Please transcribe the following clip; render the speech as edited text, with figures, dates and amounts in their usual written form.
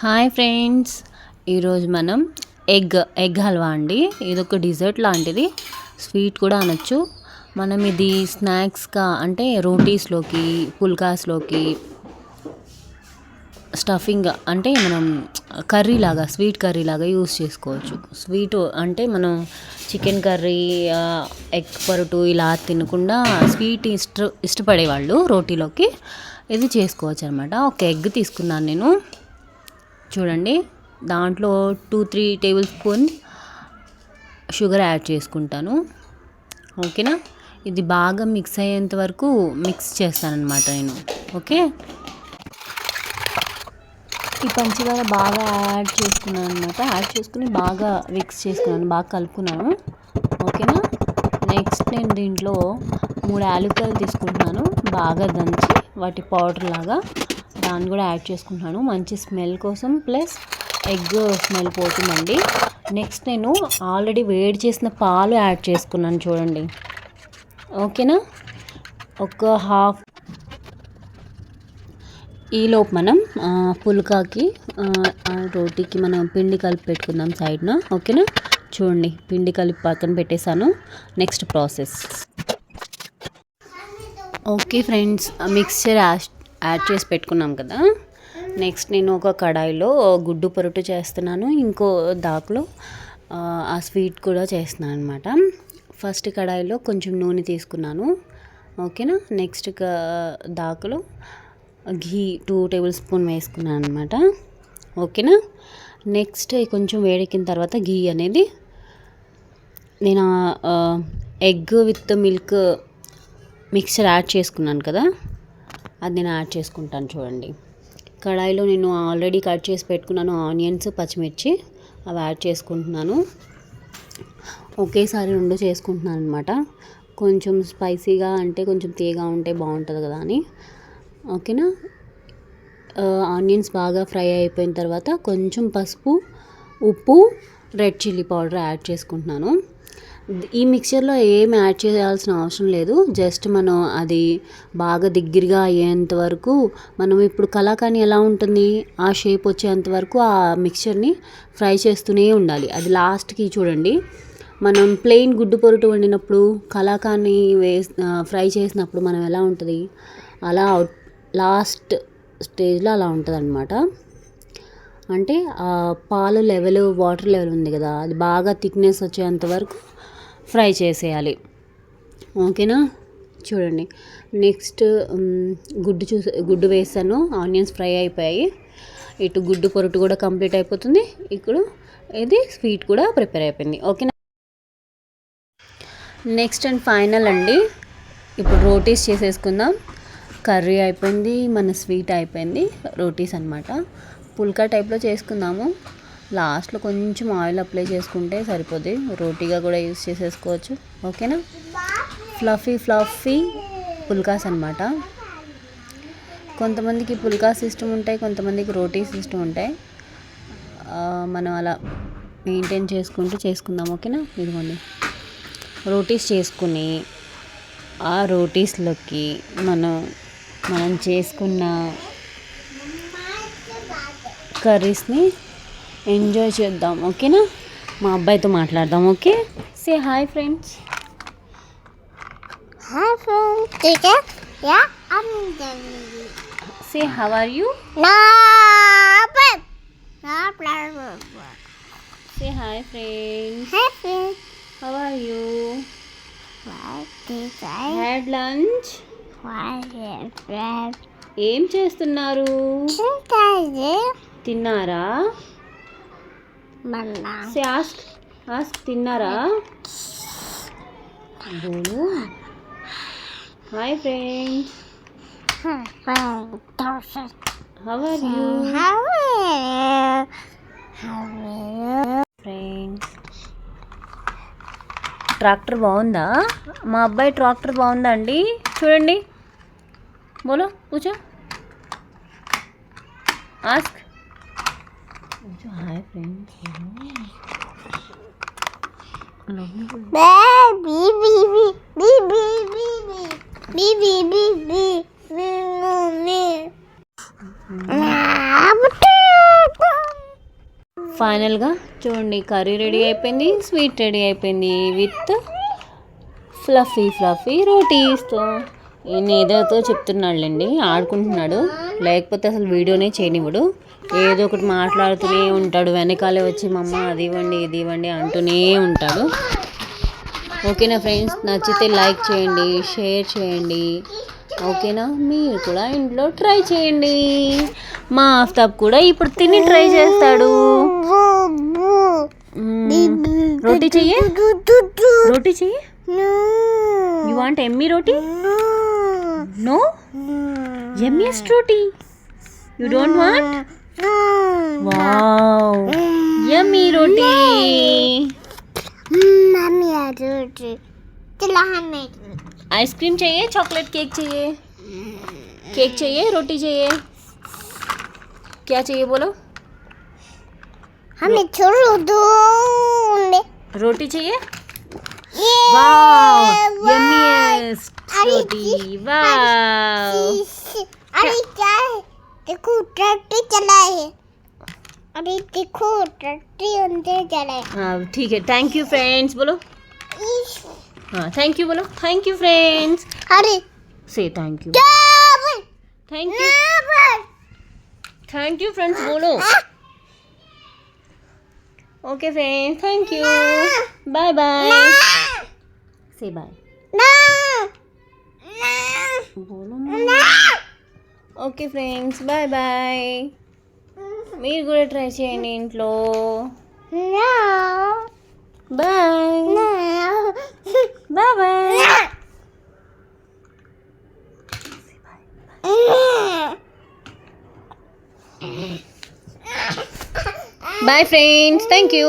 Hi friends, ఈరోజు మనం egg halwa అండి. ఇదొక డిజర్ట్ లాంటిది, స్వీట్ కూడా అనొచ్చు. మనం ఇది స్నాక్స్గా అంటే రోటీస్లోకి, పుల్కాస్లోకి, స్టఫింగ్ అంటే మనం కర్రీలాగా, స్వీట్ కర్రీలాగా యూస్ చేసుకోవచ్చు. స్వీట్ అంటే మనం చికెన్ కర్రీ, ఎగ్ పరోటు ఇలా తినకుండా స్వీట్ ఇష్టపడేవాళ్ళు రోటీలోకి ఇది చేసుకోవచ్చు అనమాట. ఒక ఎగ్ తీసుకున్నాను నేను. చూడండి, దాంట్లో 2-3 టేబుల్ స్పూన్ షుగర్ యాడ్ చేసుకుంటాను. ఓకేనా, ఇది బాగా మిక్స్ అయ్యేంత వరకు మిక్స్ చేస్తానన్నమాట నేను. ఓకే, ఈ పంచదార బాగా యాడ్ చేసుకున్నాను అనమాట. యాడ్ చేసుకుని బాగా మిక్స్ చేసుకున్నాను, బాగా కలుపుకున్నాను. ఓకేనా, నెక్స్ట్ నేను దీంట్లో 3 యాలకులు తీసుకుంటున్నాను, బాగా దంచి వాటి పౌడర్ లాగా దాన్ని కూడా యాడ్ చేసుకుంటున్నాను, మంచి స్మెల్ కోసం, ప్లస్ ఎగ్ స్మెల్ పోతుందండి. నెక్స్ట్ నేను ఆల్రెడీ వేడి చేసిన పాలు యాడ్ చేసుకున్నాను చూడండి. ఓకేనా, ఒక హాఫ్. ఈలోపు మనం పుల్కాకి రోటీకి మనం పిండి కలిపి పెట్టుకుందాం సైడ్న. ఓకేనా, చూడండి, పిండి కలిపి పక్కన పెట్టేశాను. Next process. Okay friends, mixture add చేసి పెట్టుకున్నాం కదా. నెక్స్ట్ నేను ఒక కడాయిలో గుడ్డు పొరుటు చేస్తున్నాను, ఇంకో దాకులో ఆ స్వీట్ కూడా చేస్తున్నాను అనమాట. ఫస్ట్ కడాయిలో కొంచెం నూనె తీసుకున్నాను. ఓకేనా, నెక్స్ట్ దాకులో ఘీ 2 టేబుల్ స్పూన్ వేసుకున్నాను అనమాట. ఓకేనా, నెక్స్ట్ కొంచెం వేడెక్కిన తర్వాత ఘీ అనేది నేను egg with milk mixture add చేసుకున్నాను కదా, అది నేను యాడ్ చేసుకుంటాను చూడండి. కడాయిలో నేను ఆల్రెడీ కట్ చేసి పెట్టుకున్నాను ఆనియన్స్, పచ్చిమిర్చి, అవి యాడ్ చేసుకుంటున్నాను. ఒకేసారి 2 చేసుకుంటున్నాను అనమాట. కొంచెం స్పైసీగా అంటే కొంచెం తీయగా ఉంటే బాగుంటుంది కదా అని. ఓకేనా, ఆనియన్స్ బాగా ఫ్రై అయిపోయిన తర్వాత కొంచెం పసుపు, ఉప్పు, రెడ్ చిల్లీ పౌడర్ యాడ్ చేసుకుంటున్నాను. ఈ మిక్చర్లో ఏం యాడ్ చేయాల్సిన అవసరం లేదు, జస్ట్ మనం అది బాగా దగ్గరగా అయ్యేంత వరకు మనం ఇప్పుడు కలాకాని ఎలా ఉంటుంది ఆ షేప్ వచ్చేంత వరకు ఆ మిక్చర్ని ఫ్రై చేస్తూనే ఉండాలి. అది లాస్ట్కి చూడండి, మనం ప్లెయిన్ గుడ్డు పొరుటు వండినప్పుడు కలాకాని ఫ్రై చేసినప్పుడు మనం ఎలా ఉంటుంది అలా లాస్ట్ స్టేజ్లో అలా ఉంటుంది అనమాట. అంటే ఆ పాలు లెవెల్, వాటర్ లెవెల్ ఉంది కదా, అది బాగా థిక్నెస్ వచ్చేంత వరకు ఫ్రై చేసేయాలి. ఓకేనా, చూడండి, నెక్స్ట్ గుడ్డు వేసాను, ఆనియన్స్ ఫ్రై అయిపోయాయి, ఇటు గుడ్డు పొరుటు కూడా కంప్లీట్ అయిపోతుంది, ఇప్పుడు ఇది స్వీట్ కూడా ప్రిపేర్ అయిపోయింది. ఓకేనా, నెక్స్ట్ అండ్ ఫైనల్ అండి, ఇప్పుడు రోటీస్ చేసేసుకుందాం. కర్రీ అయిపోయింది, మన స్వీట్ అయిపోయింది, రోటీస్ అనమాట. పుల్కా టైప్లో చేసుకుందాము. లాస్ట్లో కొంచెం ఆయిల్ అప్లై చేసుకుంటే సరిపోద్ది, రోటీగా కూడా యూస్ చేసేసుకోవచ్చు. ఓకేనా, ఫ్లఫీ పుల్కాస్ అనమాట. కొంతమందికి పుల్కాస్ ఇష్టం ఉంటాయి, కొంతమందికి రోటీస్ ఇష్టం ఉంటాయి. మనం అలా మెయింటైన్ చేసుకుందాం. ఓకేనా, ఇదిగోండి, రోటీస్ చేసుకుని ఆ రోటీస్లోకి మనం చేసుకున్న కర్రీస్ని ఎంజాయ్ చేద్దాం. ఓకేనా, మా అబ్బాయితో మాట్లాడదాం. Okay, say hi friends. Hi friends, teacher. Yeah, I'm Jenny. Say how are you? No, but no problem. Say hi friends. Hi friends. How are you? What teacher? Had lunch? What is friends? ఏం చేస్తున్నారు? Teacher. తిన్నారా? Mama. Say ask తిన్నారా? బోలు. Hi friends. Hi friends. How are you? How are you? How are you? Friends. Tractor బాగుందా? మా అబ్బాయి tractor బాగుందా అండి? చూడండి, బోలో కూర్చో, ఆస్క్. Hi friends. Baby. ఫైనల్గా చూడండి, కర్రీ రెడీ అయిపోయింది, స్వీట్ రెడీ అయిపోయింది విత్ ఫ్లఫీ రోటీస్తో. ఈయన ఏదోతో చెప్తున్నాడులేండి, ఆడుకుంటున్నాడు, లేకపోతే అసలు వీడియోనే చేయనివ్వడు. ఏదో ఒకటి మాట్లాడుతూనే ఉంటాడు, వెనకాలే వచ్చి మమ్మ అది ఇవ్వండి ఇది ఇవ్వండి అంటూనే ఉంటాడు. ఓకేనా ఫ్రెండ్స్, నచ్చితే లైక్ చేయండి, షేర్ చేయండి. ఓకేనా, మీరు కూడా ఇంట్లో ట్రై చేయండి. మా ఆఫ్తాబ్ కూడా ఇప్పుడు తిని ట్రై చేస్తాడు. రోటీ చెయ్యి, రోటీ చెయ్యి. You want yummy roti? No, yummiest roti you don't want? Wow, yummy roti. Ice cream चाहिए, चॉकलेट केक चाहिए, केक चाहिए, रोटी चाहिए, क्या चाहिए बोलो? हमें छोड़ो दो, रोटी चाहिए? वाव, यम्मीएस्ट रोटी, वाव। अरे क्या है, देखो ट्रैक्टर चला है, अरे देखो ट्रैक्टर अंदर चला है। हाँ ठीक है, थैंक यू फ्रेंड्स बोलो। हाँ थैंक यू बोलो, थैंक यू फ्रेंड्स। अरे say thank you, thank you, thank you friends बोलो। Okay friends, thank you, bye bye, say bye बोलो। Okay friends, bye bye. మీరు కూడా ట్రై చేయండి ఇంట్లో. Bye bye bye. Bye friends, thank you.